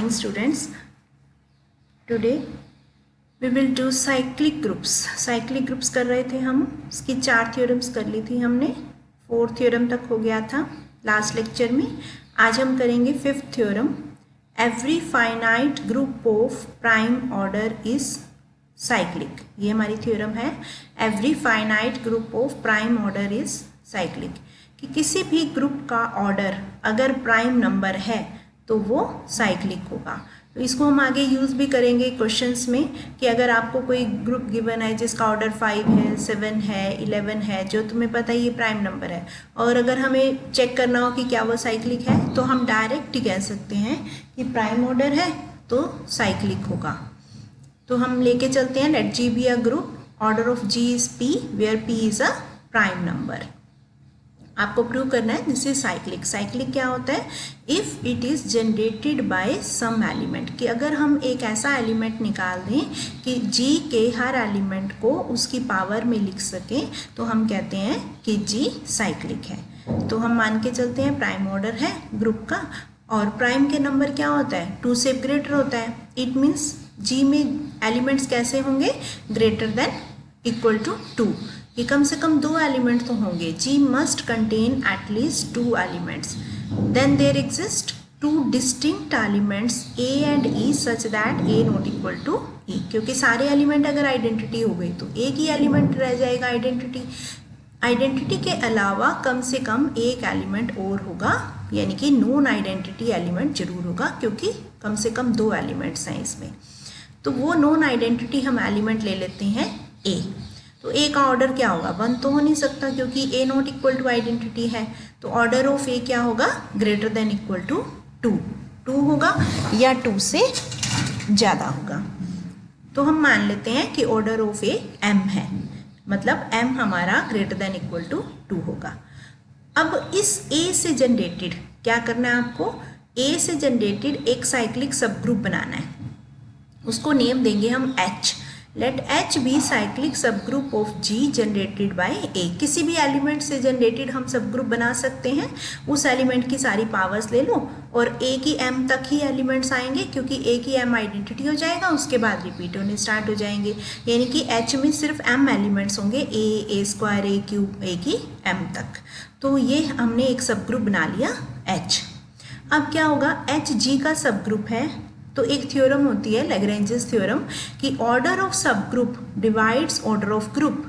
morning students. Today we will do cyclic groups. Cyclic groups कर रहे थे हम, इसकी 4 थ्योरम्स कर ली थी हमने, 4th थ्योरम तक हो गया था लास्ट लेक्चर में. आज हम करेंगे 5th theorem. Every finite group of prime order is cyclic. ये हमारी थ्योरम है. Every finite group of prime order is cyclic, कि किसी भी ग्रुप का ऑर्डर अगर प्राइम नंबर है तो वो साइक्लिक होगा. तो इसको हम आगे यूज़ भी करेंगे क्वेश्चंस में, कि अगर आपको कोई ग्रुप गिवन है जिसका ऑर्डर 5 है, 7 है, 11 है, जो तुम्हें पता है ये प्राइम नंबर है, और अगर हमें चेक करना हो कि क्या वो साइक्लिक है, तो हम डायरेक्ट ही कह सकते हैं कि प्राइम ऑर्डर है तो साइक्लिक होगा. तो हम लेके चलते हैं, let G be a group, order of G is P where P is a prime number. आपको प्रूव करना है दिस इज साइक्लिक. साइक्लिक क्या होता है? If it is generated by some element, कि अगर हम एक ऐसा एलिमेंट निकाल दें कि जी के हर एलिमेंट को उसकी पावर में लिख सकें, तो हम कहते हैं कि जी साइक्लिक है. तो हम मान के चलते हैं प्राइम ऑर्डर है ग्रुप का, और प्राइम के नंबर क्या होता है? 2 से ग्रेटर होता है. इट मीन्स जी में एलिमेंट्स कैसे होंगे? ग्रेटर देन इक्वल टू 2, कि कम से कम 2 एलिमेंट तो होंगे. G must contain at least 2 elements. Then there exist 2 distinct elements A and E such that A not equal to E. क्योंकि सारे एलिमेंट अगर आइडेंटिटी हो गई तो एक ही एलिमेंट रह जाएगा आइडेंटिटी. आइडेंटिटी के अलावा कम से कम एक एलिमेंट और होगा, यानी कि नॉन आइडेंटिटी एलिमेंट जरूर होगा, क्योंकि कम से कम 2 एलिमेंट्स हैं इसमें. तो वो नॉन आइडेंटिटी हम एलिमेंट ले लेते हैं ए. तो ए का ऑर्डर क्या होगा? 1 तो हो नहीं सकता, क्योंकि ए नॉट इक्वल टू आइडेंटिटी है. तो ऑर्डर ऑफ ए क्या होगा? ग्रेटर देन इक्वल टू 2 होगा, या 2 से ज़्यादा होगा. तो हम मान लेते हैं कि ऑर्डर ऑफ ए m है, मतलब m हमारा ग्रेटर देन इक्वल टू 2 होगा. अब इस a से जनरेटेड क्या करना है आपको? a से जनरेटेड एक साइक्लिक सब ग्रुप बनाना है. उसको नेम देंगे हम H. Let H be cyclic सब group of G generated by A. किसी भी एलिमेंट से जनरेटेड हम सब ग्रुप बना सकते हैं. उस एलिमेंट की सारी पावर्स ले लो, और A की M तक ही एलिमेंट्स आएंगे, क्योंकि A की M आइडेंटिटी हो जाएगा, उसके बाद रिपीट होने स्टार्ट हो जाएंगे. यानी कि H में सिर्फ M एलिमेंट्स होंगे, A square, A cube, A की M तक. तो ये हमने एक सब ग्रुप बना लिया H. अब क्या होगा? H G का सब ग्रुप है. तो एक थ्योरम होती है लैग्रेंजेस थ्योरम, कि ऑर्डर ऑफ सब group divides order of group.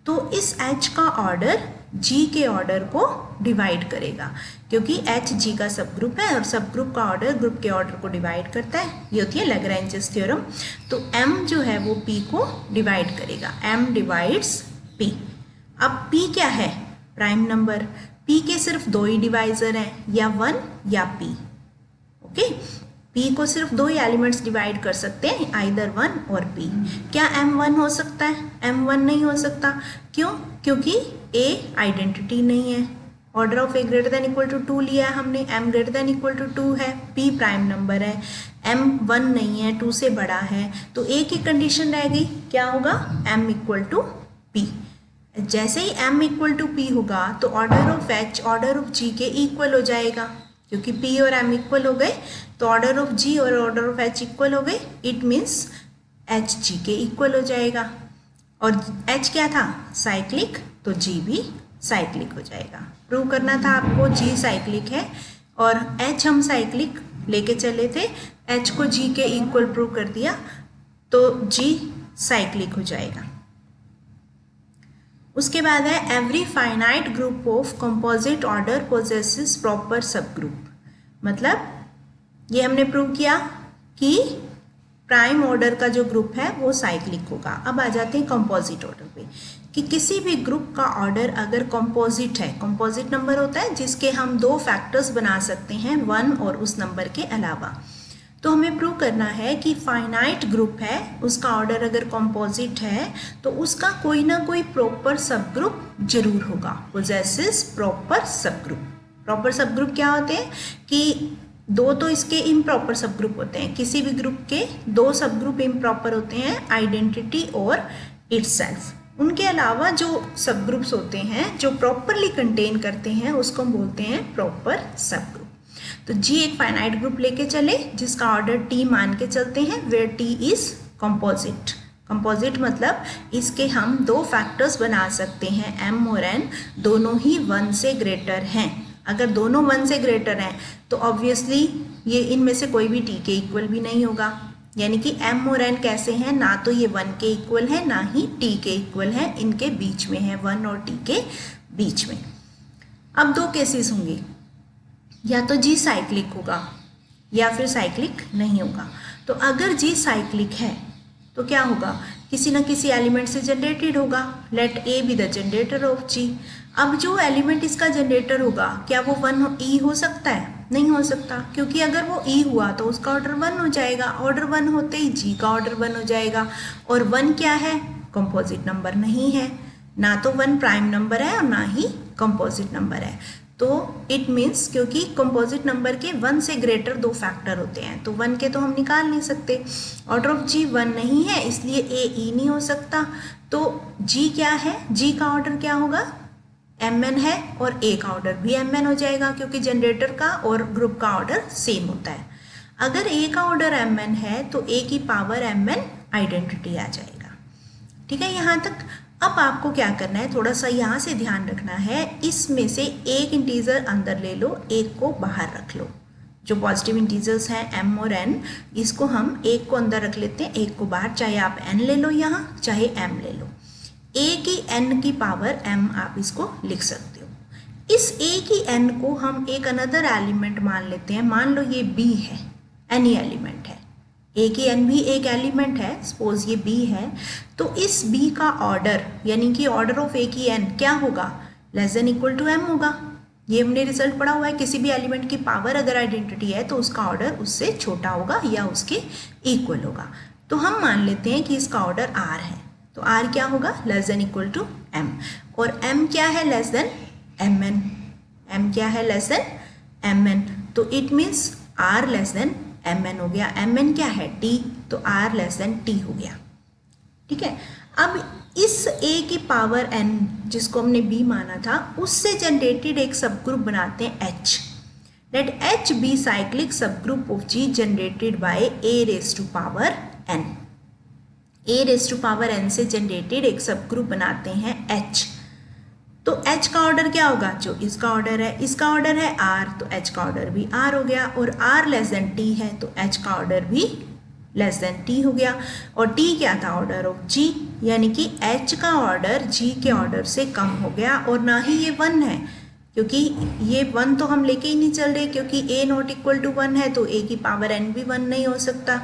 तो इस H का ऑर्डर G के ऑर्डर को डिवाइड करेगा, क्योंकि H G का सब ग्रुप है, और सब ग्रुप का ऑर्डर ग्रुप के ऑर्डर को डिवाइड करता है. ये होती है लैग्रेंजेस थ्योरम. तो M जो है वो P को डिवाइड करेगा. M divides P. अब P क्या है? Prime number. P के सिर्फ 2 ही डिवाइजर हैं, या 1 या P. ओके, P को सिर्फ 2 ही एलिमेंट्स डिवाइड कर सकते हैं, आइदर 1 और P. क्या M 1 हो सकता है? M 1 नहीं हो सकता. क्यों? क्योंकि A आइडेंटिटी नहीं है. Order of A greater than equal to 2 लिया है हमने, M greater than equal to 2 है, P प्राइम नंबर है, M 1 नहीं है, 2 से बड़ा है. तो A की कंडीशन रह गई, क्या होगा? M equal to P. जैसे ही M इक्वल टू P होगा तो order of H order of G के इक्वल हो जाएगा, क्योंकि P और M इक्वल हो गए, तो ऑर्डर ऑफ G और ऑर्डर ऑफ H इक्वल हो गए. इट मीन्स H G के इक्वल हो जाएगा. और H क्या था? साइक्लिक, तो G भी साइक्लिक हो जाएगा. प्रूव करना था आपको G साइक्लिक है, और H हम साइक्लिक लेके चले थे, H को G के इक्वल प्रूव कर दिया, तो G साइक्लिक हो जाएगा. उसके बाद है every finite group of composite order possesses proper सब ग्रुप. मतलब ये हमने प्रूव किया कि प्राइम ऑर्डर का जो ग्रुप है वो साइक्लिक होगा. अब आ जाते हैं कंपोजिट ऑर्डर पे, कि किसी भी ग्रुप का ऑर्डर अगर कंपोजिट है, कंपोजिट नंबर होता है जिसके हम 2 फैक्टर्स बना सकते हैं, 1 और उस नंबर के अलावा. तो हमें प्रूव करना है कि फाइनाइट ग्रुप है, उसका ऑर्डर अगर कंपोजिट है, तो उसका कोई ना कोई प्रॉपर सब ग्रुप जरूर होगा. पोजेसेस प्रॉपर सब ग्रुप. प्रॉपर सब ग्रुप क्या होते हैं? कि 2 तो इसके इम्प्रॉपर सब ग्रुप होते हैं. किसी भी ग्रुप के 2 सब ग्रुप इम्प्रॉपर होते हैं, आइडेंटिटी और इटसेल्फ. उनके अलावा जो सब ग्रुप्स होते हैं जो प्रॉपरली कंटेन करते हैं, उसको हम बोलते हैं प्रॉपर सब ग्रुप. तो जी एक फाइनाइट ग्रुप लेके चले जिसका ऑर्डर टी मान के चलते हैं, where T is composite. Composite मतलब इसके हम दो फैक्टर्स बना सकते हैं, एम और एन दोनों ही 1 से ग्रेटर हैं। अगर दोनों 1 से ग्रेटर हैं तो ऑब्वियसली ये इनमें से कोई भी टी के इक्वल भी नहीं होगा, यानी कि m और n कैसे हैं, ना तो ये 1 के इक्वल है ना ही t के इक्वल है, इनके बीच में है, 1 और t के बीच में। अब दो केसेस होंगे, या तो g साइक्लिक होगा या फिर साइक्लिक नहीं होगा। तो अगर g साइक्लिक है तो क्या होगा, किसी ना किसी एलिमेंट से जनरेटेड होगा, let a be the generator of g। अब जो एलिमेंट इसका जनरेटर होगा क्या वो 1 e हो सकता है, नहीं हो सकता, क्योंकि अगर वो e हुआ तो उसका ऑर्डर 1 हो जाएगा, ऑर्डर 1 होते ही g का ऑर्डर 1 हो जाएगा। और 1 क्या है, कंपोजिट नंबर नहीं है, ना तो 1 प्राइम नंबर है और ना ही कंपोजिट नंबर है। तो इट मीन्स क्योंकि कंपोजिट नंबर के 1 से ग्रेटर दो फैक्टर होते हैं तो 1 के तो हम निकाल नहीं सकते, ऑर्डर ऑफ g 1 नहीं है इसलिए a e नहीं हो सकता। तो g क्या है, g का ऑर्डर क्या होगा, mn है, और a का ऑर्डर भी mn हो जाएगा क्योंकि जनरेटर का और ग्रुप का ऑर्डर सेम होता है। अगर a का ऑर्डर mn है तो a की पावर mn आइडेंटिटी आ जाएगा। ठीक है, यहाँ तक। अब आपको क्या करना है, थोड़ा सा यहाँ से ध्यान रखना है, इसमें से एक इंटीजर अंदर ले लो, एक को बाहर रख लो। जो पॉजिटिव इंटीजर्स हैं m और n, इसको हम एक को अंदर रख लेते हैं, एक को बाहर, चाहे आप n ले लो यहाँ, चाहे m ले लो। a की n की पावर m आप इसको लिख सकते हो। इस a की n को हम एक अनदर एलिमेंट मान लेते हैं, मान लो ये b है, एनी एलिमेंट है, a की n भी एक एलिमेंट है, सपोज ये b है, तो इस b का ऑर्डर यानी कि ऑर्डर ऑफ a की n क्या होगा, less than equal to m होगा। ये हमने रिजल्ट पढ़ा हुआ है, किसी भी एलिमेंट की पावर अगर आइडेंटिटी है तो उसका ऑर्डर उससे छोटा होगा या उसके इक्वल होगा। तो हम मान लेते हैं कि इसका ऑर्डर r है, तो r क्या होगा, less than equal to m, और m क्या है, लेस देन mn, m क्या है, लेस देन mn, तो it means r less than mn हो गया। mn क्या है, t, तो r लेस देन t हो गया। ठीक है, अब इस a की पावर n जिसको हमने b माना था उससे जनरेटेड एक सब ग्रुप बनाते हैं h। Let h be cyclic सब group of g generated by a raise to power n। a raise to power n से जनरेटेड एक सब ग्रुप बनाते हैं h। तो h का ऑर्डर क्या होगा, जो इसका ऑर्डर है, इसका ऑर्डर है r, तो h का ऑर्डर भी r हो गया, और r लेस देन t है तो h का ऑर्डर भी लेस देन t हो गया। और t क्या था, ऑर्डर ऑफ g, यानी कि h का ऑर्डर g के ऑर्डर से कम हो गया, और ना ही ये 1 है, क्योंकि ये 1 तो हम लेके ही नहीं चल रहे, क्योंकि a नॉट इक्वल टू 1 है तो a की पावर n भी 1 नहीं हो सकता।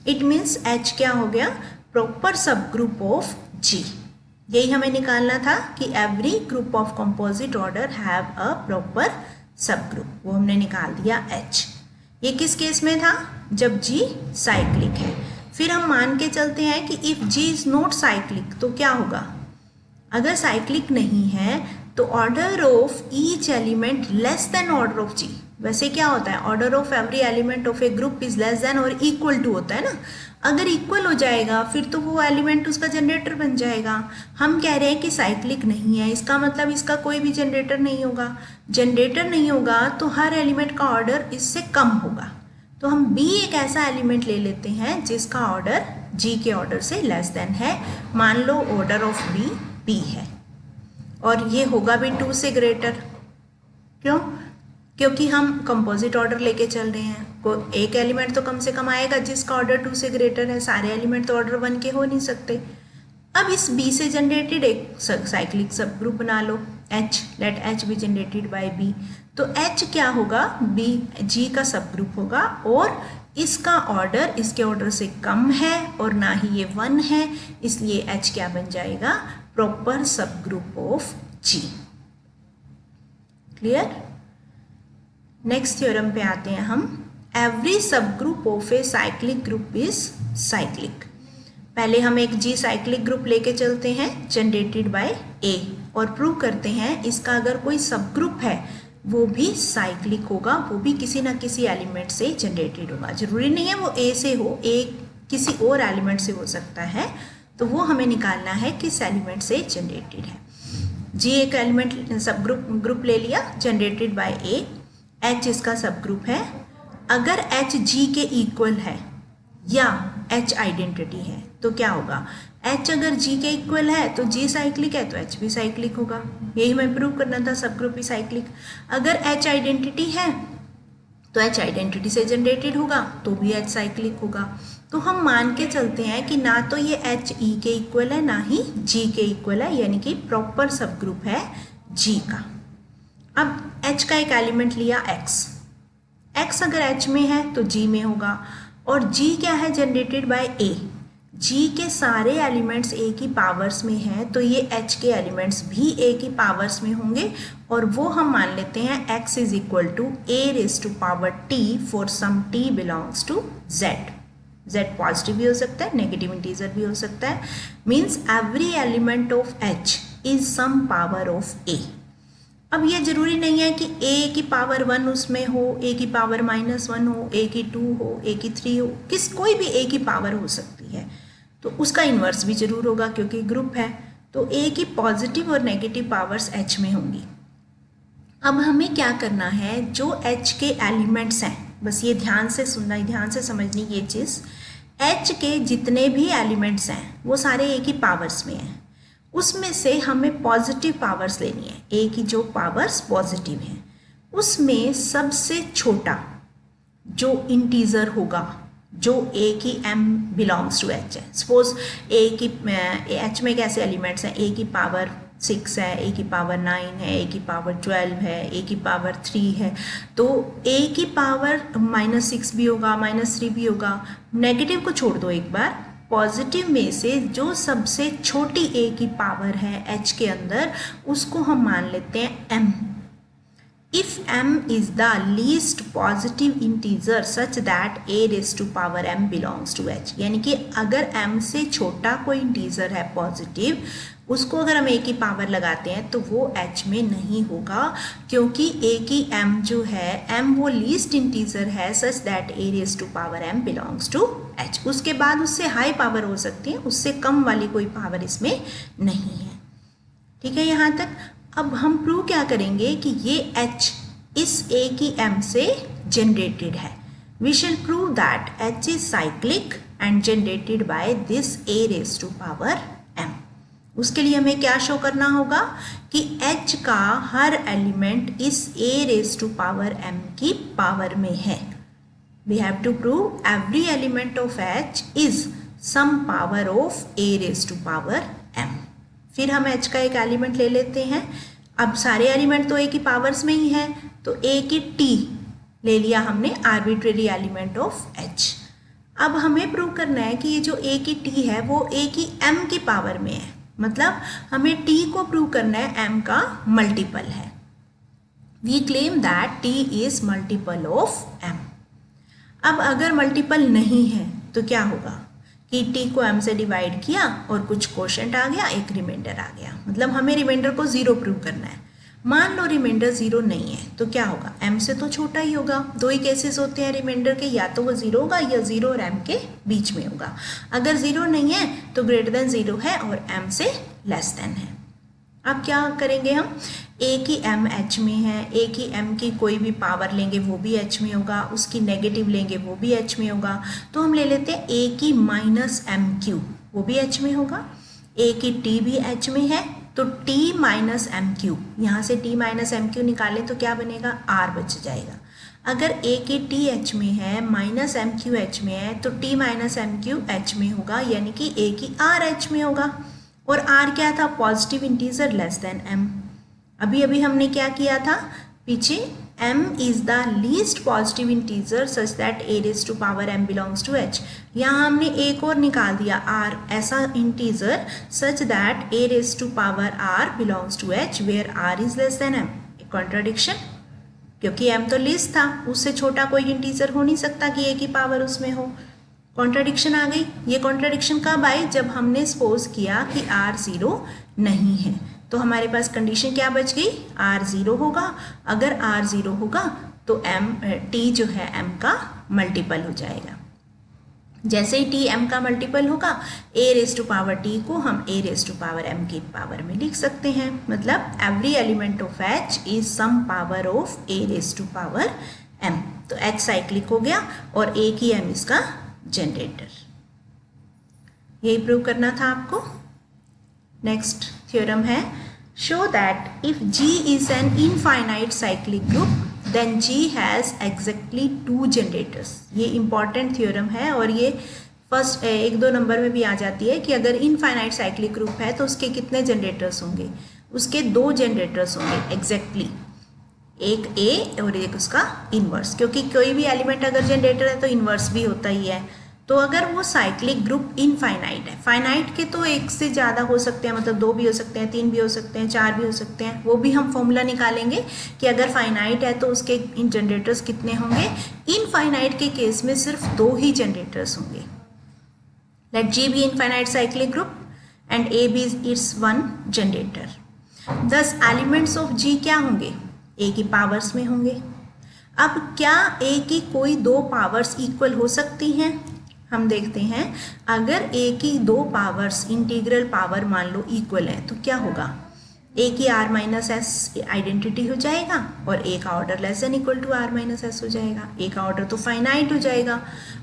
इट मीन्स h क्या हो गया, प्रॉपर सब ग्रुप ऑफ g। यही हमें निकालना था कि every group of composite order have a proper सब ग्रुप, वो हमने निकाल दिया h। ये किस केस में था, जब g साइक्लिक है। फिर हम मान के चलते हैं कि if g is not cyclic तो क्या होगा, अगर साइक्लिक नहीं है तो order of each element less than order of g। वैसे क्या होता है, order of every element of A group is less then और इक्वल टू होता है ना। अगर इक्वल हो जाएगा फिर तो वो एलिमेंट उसका जनरेटर बन जाएगा। हम कह रहे हैं कि साइक्लिक नहीं है, इसका मतलब इसका कोई भी जनरेटर नहीं होगा। जनरेटर नहीं होगा तो हर एलिमेंट का ऑर्डर इससे कम होगा। तो हम b एक ऐसा एलिमेंट ले लेते हैं जिसका ऑर्डर g के ऑर्डर से लेस देन है। मान लो ऑर्डर ऑफ b है और ये होगा भी 2 से ग्रेटर। क्यों, क्योंकि हम कंपोजिट ऑर्डर लेके चल रहे हैं, कोई एक एलिमेंट तो कम से कम आएगा जिसका ऑर्डर 2 से ग्रेटर है, सारे एलिमेंट तो ऑर्डर 1 के हो नहीं सकते। अब इस b से जनरेटेड एक साइक्लिक सब ग्रुप बना लो h, let h be generated by b। तो h क्या होगा, b g का सब ग्रुप होगा और इसका ऑर्डर इसके ऑर्डर से कम है और ना ही ये 1 है, इसलिए h क्या बन जाएगा, प्रॉपर सब group of g। Clear. Next theorem पे आते हैं हम। एवरी सब group of a cyclic group is cyclic. पहले हम एक जी साइक्लिक ग्रुप लेके चलते हैं जनरेटेड बाय ए और प्रूव करते हैं इसका अगर कोई सब ग्रुप है वो भी साइक्लिक होगा, वो भी किसी ना किसी एलिमेंट से जनरेटेड होगा। जरूरी नहीं है वो ए से हो, ए किसी और एलिमेंट से हो सकता है, तो वो हमें निकालना है किस एलिमेंट से जनरेटेड है। जी एक एलिमेंट सब ग्रुप ले लिया जनरेटेड बाय ए H इसका सब ग्रुप है। अगर H G के इक्वल है या H आइडेंटिटी है तो क्या होगा, H अगर G के इक्वल है तो G साइक्लिक है तो H भी साइक्लिक होगा। यही मैं प्रूव करना था, सब ग्रुप भी साइक्लिक। अगर H आइडेंटिटी है तो H आइडेंटिटी से जनरेटेड होगा तो भी H साइक्लिक होगा। तो हम मान के चलते हैं कि ना तो ये H E के इक्वल है ना ही G के इक्वल है, यानी कि प्रॉपर सब ग्रुप है G का। अब H का एक एलिमेंट लिया X अगर H में है तो G में होगा, और G क्या है, जनरेटेड बाय A। G के सारे एलिमेंट्स A की पावर्स में हैं तो ये H के एलिमेंट्स भी A की पावर्स में होंगे, और वो हम मान लेते हैं X is equal to A raise to power T for some T belongs to Z। Z positive भी हो सकता है, नेगेटिव इंटीजर भी हो सकता है। Means every element of H is some power of A। अब ये जरूरी नहीं है कि A की पावर 1 उसमें हो, A की पावर -1 हो, A की 2 हो, A की 3 हो, कोई भी A की पावर हो सकती है। तो उसका इन्वर्स भी जरूर होगा क्योंकि ग्रुप है, तो A की पॉजिटिव और नेगेटिव पावर्स H में होंगी। अब हमें क्या करना है, जो H के एलिमेंट्स हैं, बस ये ध्यान से सुनना, ध्यान से समझनी ये चीज़, H के जितने भी एलिमेंट्स हैं वो सारे A की पावर्स में हैं, उसमें से हमें पॉजिटिव पावर्स लेनी है। A की जो पावर्स पॉजिटिव हैं उसमें सबसे छोटा जो इंटीजर होगा, जो A की M बिलोंग्स टू H है। सपोज A की H में कैसे एलिमेंट्स हैं, A की पावर 6 है, A की पावर 9 है, A की पावर 12 है, A की पावर 3 है, तो A की पावर -6 भी होगा, -3 भी होगा। नेगेटिव को छोड़ दो एक बार, पॉजिटिव में से जो सबसे छोटी A की पावर है H के अंदर उसको हम मान लेते हैं M। If M is the least positive integer such that A raised to power M belongs to H, यानी कि अगर M से छोटा कोई इंटीजर है पॉजिटिव, उसको अगर हम A की पावर लगाते हैं तो वो H में नहीं होगा, क्योंकि A की M जो है, M वो लीस्ट इंटीजर है सच that A raised to power M belongs to H। उसके बाद उससे हाई पावर हो सकती है, उससे कम वाली कोई पावर इसमें नहीं है। ठीक है यहाँ तक। अब हम प्रूव क्या करेंगे कि ये H इस A की M से जनरेटेड है। We shall prove that H is cyclic and generated by this A raise to power M। उसके लिए हमें क्या शो करना होगा कि H का हर एलिमेंट इस A raise to power M की पावर में है। We have to prove every element of H is some power of A raise to power M। फिर हम H का एक एलिमेंट ले लेते हैं। अब सारे एलिमेंट तो A की पावर्स में ही है, तो A की T ले लिया हमने, आर्बिट्रेरी एलिमेंट ऑफ H। अब हमें प्रूव करना है कि ये जो A की T है वो A की M की पावर में है, मतलब हमें T को प्रूव करना है M का मल्टीपल है। We claim that T is multiple of M। अब अगर मल्टीपल नहीं है तो क्या होगा कि T को M से डिवाइड किया और कुछ क्वोशंट आ गया, एक रिमाइंडर आ गया, मतलब हमें रिमाइंडर को 0 प्रूव करना है। मान लो रिमाइंडर 0 नहीं है तो क्या होगा, M से तो छोटा ही होगा। दो ही केसेस होते हैं रिमाइंडर के, या तो वो 0 होगा या 0 और M के बीच में होगा। अगर 0 नहीं है तो ग्रेटर देन 0 है और M से लेस देन है। अब क्या करेंगे हम, A की M H में है, A की M की कोई भी पावर लेंगे वो भी H में होगा, उसकी नेगेटिव लेंगे वो भी H में होगा। तो हम ले लेते हैं A की -MQ, वो भी H में होगा। A की T भी H में है, तो T -MQ, यहाँ से T -MQ निकालें तो क्या बनेगा, R बच जाएगा। अगर A की T H में है, -MQ H में है, तो T -MQ H में होगा, यानी कि A की R H में होगा। और R क्या था, positive integer less than M। अभी अभी हमने क्या किया था पीछे, M is the least positive integer such that A raise to power M belongs to H। यहाँ हमने एक और निकाल दिया R, ऐसा integer such that A raise to power R belongs to H where R is less than M। एक contradiction, क्योंकि M तो लीस्ट था, उससे छोटा कोई इंटीजर हो नहीं सकता कि A की पावर उसमें हो। कॉन्ट्राडिक्शन आ गई। ये कॉन्ट्राडिक्शन कब आई, जब हमने सपोज किया कि R 0 नहीं है, तो हमारे पास कंडीशन क्या बच गई, R 0 होगा। अगर R 0 होगा तो T जो है M का मल्टीपल हो जाएगा। जैसे ही टी एम का मल्टीपल होगा A raise to power T को हम A raise to power M की पावर में लिख सकते हैं। मतलब every element of H is some power of A raise to power M. तो एच साइक्लिक हो गया और ए की एम इसका जनरेटर। यही प्रूव करना था आपको। नेक्स्ट थ्योरम है, show that if G is an infinite cyclic group then G has exactly 2 generators. ये इंपॉर्टेंट थ्योरम है और ये फर्स्ट 1-2 नंबर में भी आ जाती है कि अगर इनफाइनाइट साइक्लिक ग्रुप है तो उसके कितने जनरेटर्स होंगे। उसके 2 जनरेटर्स होंगे एग्जैक्टली, एक A और एक उसका इन्वर्स, क्योंकि कोई भी एलिमेंट अगर जनरेटर है तो इन्वर्स भी होता ही है। तो अगर वो साइक्लिक ग्रुप इनफाइनाइट है, फाइनाइट के तो एक से ज़्यादा हो सकते हैं, मतलब 2 भी हो सकते हैं, 3 भी हो सकते हैं, 4 भी हो सकते हैं, वो भी हम फॉर्मूला निकालेंगे कि अगर फाइनाइट है तो उसके इन जनरेटर्स कितने होंगे। इनफाइनाइट के केस में सिर्फ 2 ही जनरेटर्स होंगे। Let G be infinite cyclic group and A be its 1 generator. दस एलिमेंट्स ऑफ G क्या होंगे, A की पावर्स में होंगे। अब क्या A की कोई 2 पावर्स इक्वल हो सकती हैं। हम देखते हैं, अगर A की 2 पावर्स इंटीग्रल पावर मान लो इक्वल है तो क्या होगा, A की r माइनस एस आइडेंटिटी हो जाएगा और A का order less than equal to r minus S हो जाएगा। A का ऑर्डर तो फाइनाइट हो जाएगा,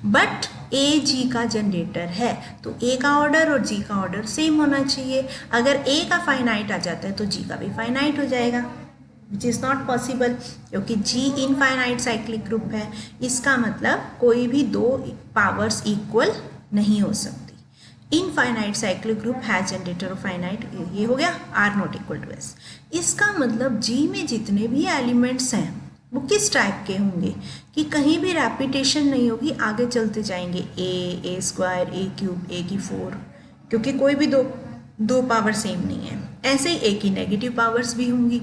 बट A G का जनरेटर है तो A का ऑर्डर और G का ऑर्डर सेम होना चाहिए। अगर A का फाइनाइट आ जाता है तो G का भी फाइनाइट हो जाएगा, विच इज़ नॉट पॉसिबल क्योंकि G इनफाइनाइट साइक्लिक ग्रुप है। इसका मतलब कोई भी 2 पावर्स इक्वल नहीं हो सकती। Infinite cyclic group has generator of finite, ये हो गया R not equal to S। इसका मतलब G में जितने भी एलिमेंट्स हैं वो किस टाइप के होंगे कि कहीं भी रेपिटेशन नहीं होगी, आगे चलते जाएंगे A square, A cube, A की 4, क्योंकि कोई भी दो पावर सेम नहीं है। ऐसे ही A की नेगेटिव पावर्स भी होंगी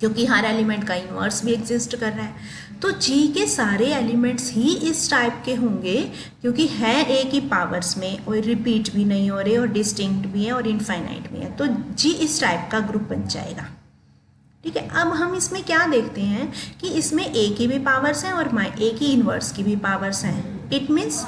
क्योंकि हर एलिमेंट का इन्वर्स भी एग्जिस्ट कर रहा है। तो G के सारे एलिमेंट्स ही इस टाइप के होंगे क्योंकि है A की पावर्स में और रिपीट भी नहीं हो रहे और डिस्टिंक्ट भी है और इनफाइनाइट भी है, तो G इस टाइप का ग्रुप बन जाएगा। ठीक है, अब हम इसमें क्या देखते हैं कि इसमें A की भी पावर्स हैं और A की इन्वर्स की भी पावर्स हैं। इट मीन्स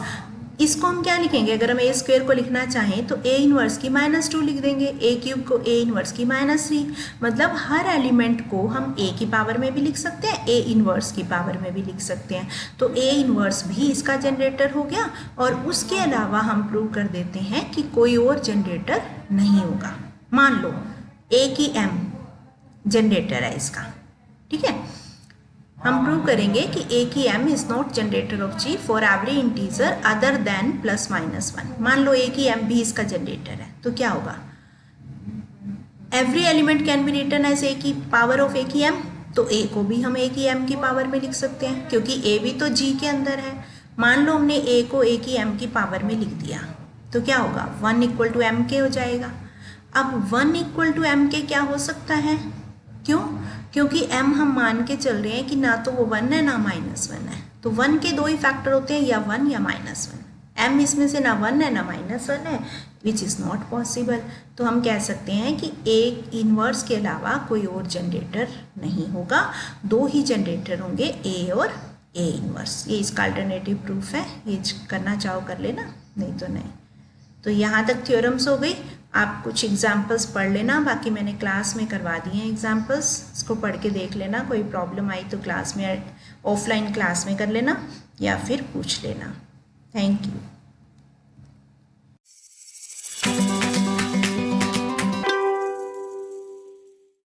इसको हम क्या लिखेंगे, अगर हम A स्क्वायर को लिखना चाहें तो A इन्वर्स की -2 लिख देंगे, A क्यूब को A इन्वर्स की -3। मतलब हर एलिमेंट को हम A की पावर में भी लिख सकते हैं, A इन्वर्स की पावर में भी लिख सकते हैं। तो A इन्वर्स भी इसका जनरेटर हो गया और उसके अलावा हम प्रूव कर देते हैं कि कोई और जनरेटर नहीं होगा। मान लो A की M जनरेटर है इसका, ठीक है, हम प्रूव करेंगे कि A की M is not generator of G for every integer other than +-1। मान लो A की M भी इसका जनरेटर है तो क्या होगा, every element can be written as A की पावर ऑफ A की M, तो A को भी हम A की M की पावर में लिख सकते हैं क्योंकि A भी तो G के अंदर है। मान लो हमने A को A की M की पावर में लिख दिया तो क्या होगा, 1 = M के हो जाएगा। अब 1 = M के क्या हो सकता है, क्यों, क्योंकि M हम मान के चल रहे हैं कि ना तो वो 1 है ना -1 है, तो 1 के 2 ही फैक्टर होते हैं, या 1 या -1। M इसमें से ना 1 है ना -1 है, विच इज़ नॉट पॉसिबल। तो हम कह सकते हैं कि A इन्वर्स के अलावा कोई और जनरेटर नहीं होगा, 2 ही जनरेटर होंगे, A और A इन्वर्स। ये इसका अल्टरनेटिव प्रूफ है, ये करना चाहो कर लेना, नहीं तो नहीं। तो यहाँ तक थ्योरम्स हो गई। आप कुछ एग्जाम्पल्स पढ़ लेना, बाकी मैंने क्लास में करवा दिए हैं एग्जाम्पल्स, इसको पढ़ के देख लेना। कोई प्रॉब्लम आई तो क्लास में, ऑफलाइन क्लास में कर लेना या फिर पूछ लेना। Thank you.